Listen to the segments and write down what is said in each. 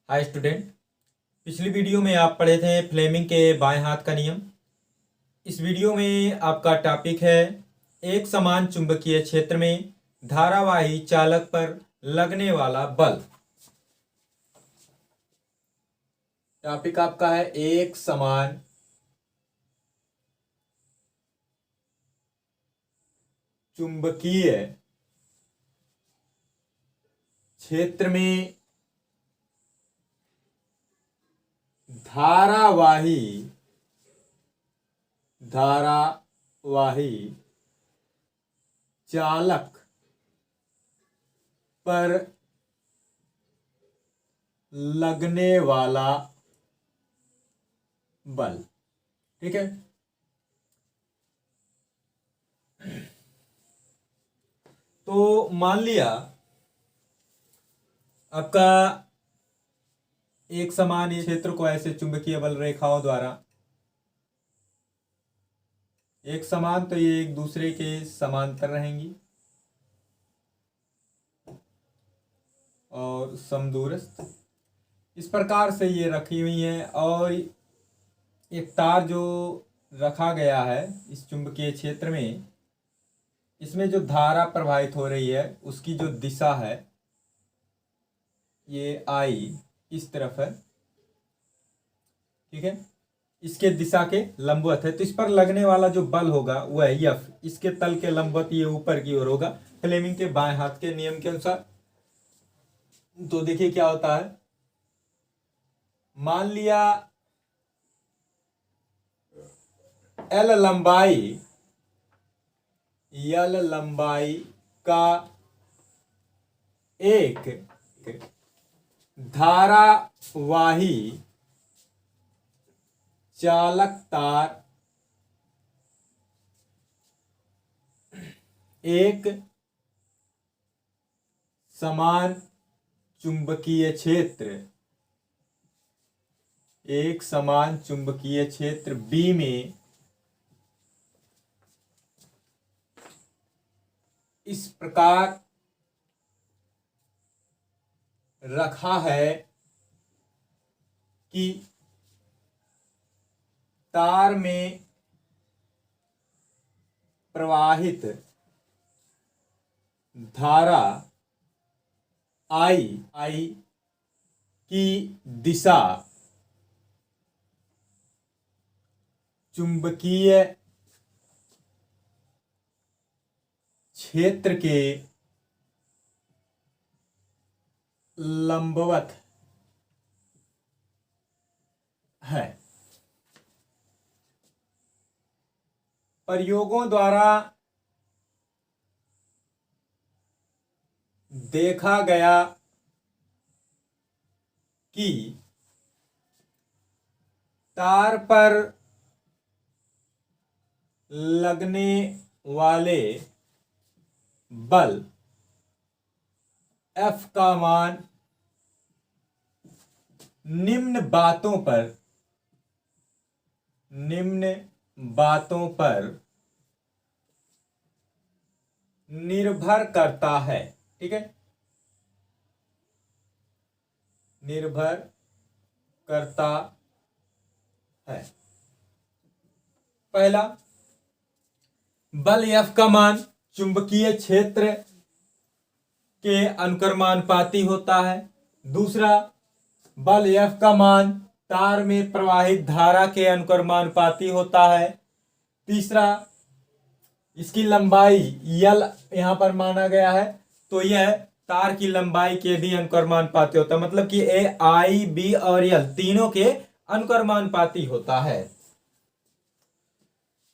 Hi student. पिछली video में आप पढ़े थे फ्लेमिंग के बाएं हाथ का नियम। इस वीडियो में आपका टॉपिक है एक समान चुंबकीय क्षेत्र में धारावाही चालक पर लगने वाला बल। टॉपिक आपका है एक समान चुंबकीय क्षेत्र में धारावाही चालक पर लगने वाला बल। ठीक है, तो मान लिया आपका एक समान क्षेत्र को ऐसे चुंबकीय बल रेखाओं द्वारा एक समान, तो ये एक दूसरे के समांतर रहेंगी और समदूरस्थ इस प्रकार से ये रखी हुई हैं। और एक तार जो रखा गया है इस चुंबकीय क्षेत्र में, इसमें जो धारा प्रवाहित हो रही है उसकी जो दिशा है ये आई इस तरफ है। ठीक है, इसके दिशा के लंबवत है, तो इस पर लगने वाला जो बल होगा वह है F। इसके तल के लंबवत ये ऊपर की ओर होगा फ्लेमिंग के बाएं हाथ के नियम के अनुसार। तो देखिए क्या होता है। मान लिया L लंबाई का एक धारावाही चालक तार एक समान चुंबकीय क्षेत्र B में इस प्रकार रखा है कि तार में प्रवाहित धारा I की दिशा चुंबकीय क्षेत्र के लंबवत है। प्रयोगों द्वारा देखा गया कि तार पर लगने वाले बल F का मान निम्न बातों पर निर्भर करता है। ठीक है, निर्भर करता है। पहला, बल F का मान चुंबकीय क्षेत्र के अनुक्रमानुपाती होता है। दूसरा, बल F का मान तार में प्रवाहित धारा के अनुक्रमानुपाती होता है। तीसरा, इसकी लंबाई L यहां पर माना गया है, तो यह तार की लंबाई के भी अनुक्रमानुपाती होता है, मतलब कि I, B और L तीनों के अनुक्रमानुपाती होता है।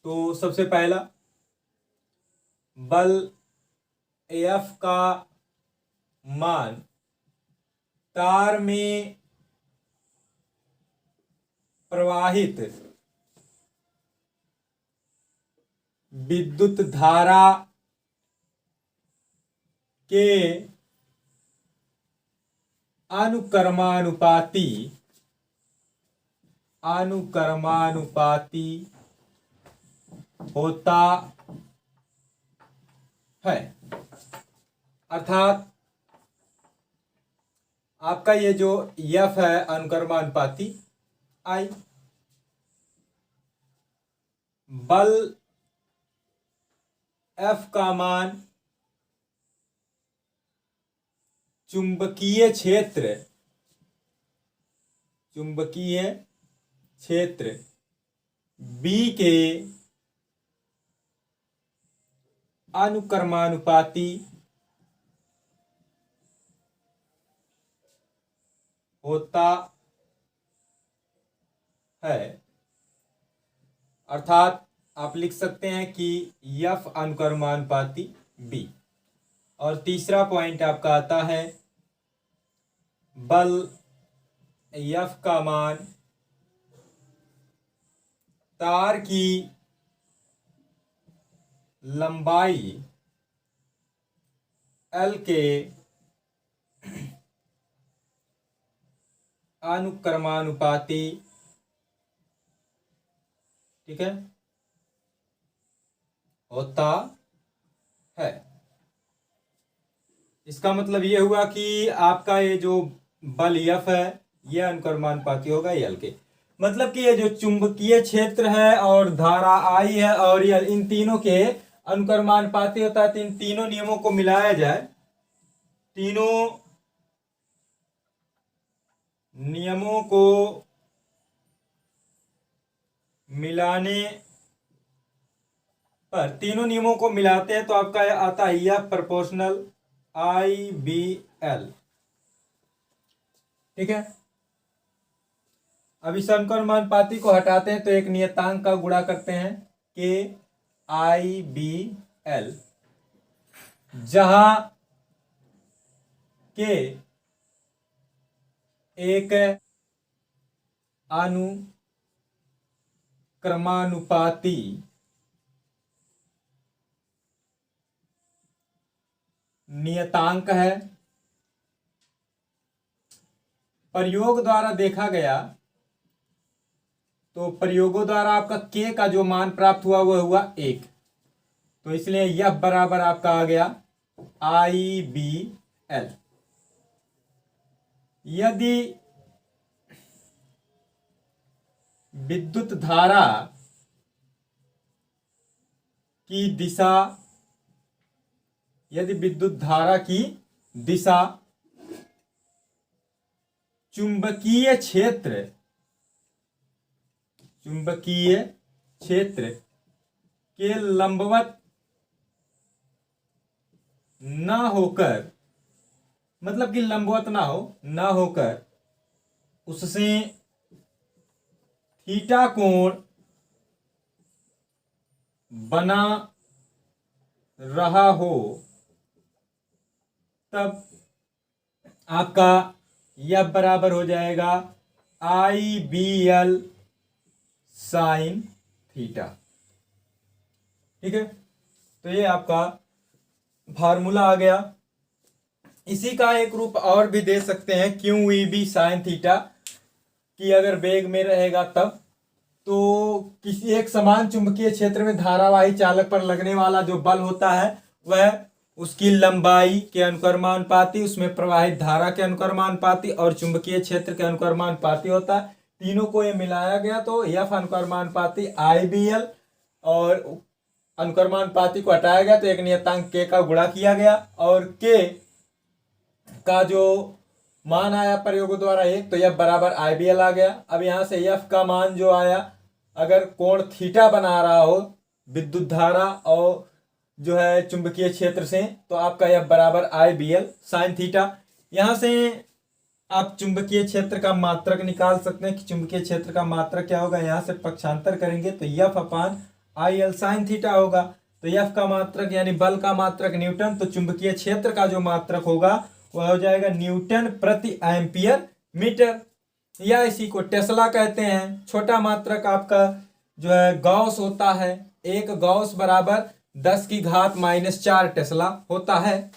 तो सबसे पहला, बल F का मान तार में प्रवाहित विद्युत धारा के अनुक्रमानुपाती होता है। अर्थात आपका ये जो एफ है अनुक्रमानुपाती आई, बल एफ का मान चुंबकीय क्षेत्र बी के अनुक्रमानुपाती होता है। अर्थात आप लिख सकते हैं कि एफ अनुक्रमानुपाती बी। और तीसरा पॉइंट आपका आता है बल एफ का मान तार की लंबाई एल के अनुक्रमानुपाती, ठीक है, होता है। इसका मतलब ये हुआ कि आपका ये जो बल एफ है ये अनुक्रमानुपाती होगा एल के। मतलब कि ये जो चुंबकीय क्षेत्र है और धारा आई है और ये इन तीनों के अनुक्रमानुपाती होता है। तो इन तीनों नियमों को मिलाया जाए, तीनों नियमों को मिलाने पर, तीनों नियमों को मिलाते हैं तो आपका आता है यह प्रोपोर्शनल आई बी एल, ठीक है। अब इस अनुक्रमानुपाती को हटाते हैं तो एक नियतांक का गुणा करते हैं के आई बी एल, जहां के एक अनुक्रमानुपाती नियतांक है। प्रयोग द्वारा देखा गया तो प्रयोगों द्वारा आपका के का जो मान प्राप्त हुआ वह हुआ 1, तो इसलिए यह बराबर आपका आ गया आई बी एल। यदि विद्युत धारा की दिशा, यदि विद्युत धारा की दिशा चुंबकीय क्षेत्र के लंबवत ना होकर, मतलब कि लंबवत ना होकर उससे थीटा कोण बना रहा हो, तब आपका यह बराबर हो जाएगा आई बी एल साइन थीटा, ठीक है। तो ये आपका फार्मूला आ गया। इसी का एक रूप और भी दे सकते हैं, Q E B sine theta, कि अगर वेग में रहेगा तब तो किसी एक समान चुंबकीय क्षेत्र में धारावाही चालक पर लगने वाला जो बल होता है वह उसकी लंबाई के अनुक्रमानुपाती, उसमें प्रवाहित धारा के अनुक्रमानुपाती और चुंबकीय क्षेत्र के अनुक्रमानुपाती होता है। तीनों को ये मिलाया गया तो एफ अनुक्रमानुपाती आई बी एल, और अनुक्रमानुपाती को हटाया गया तो एक नियतांक के का गुणा किया गया और के का जो मान आया प्रयोग द्वारा 1, तो यह बराबर आई बी एल आ गया। अब यहाँ से एफ का मान जो आया, अगर कोण थीटा बना रहा हो विद्युत धारा और जो है चुंबकीय क्षेत्र से, तो आपका यह बराबर आई बी एल साइन थीटा। यहाँ से आप चुंबकीय क्षेत्र का मात्रक निकाल सकते हैं कि चुंबकीय क्षेत्र का मात्रक क्या होगा। यहाँ से पक्षांतर करेंगे तो F upon I L sine theta होगा। तो एफ का मात्रक यानी बल का मात्रक न्यूटन, तो चुंबकीय क्षेत्र का जो मात्रक होगा वह हो जाएगा न्यूटन प्रति एम्पियर मीटर, या इसी को टेस्ला कहते हैं। छोटा मात्रक आपका जो है गॉस होता है, एक गॉस बराबर 10 की घात -4 टेस्ला होता है।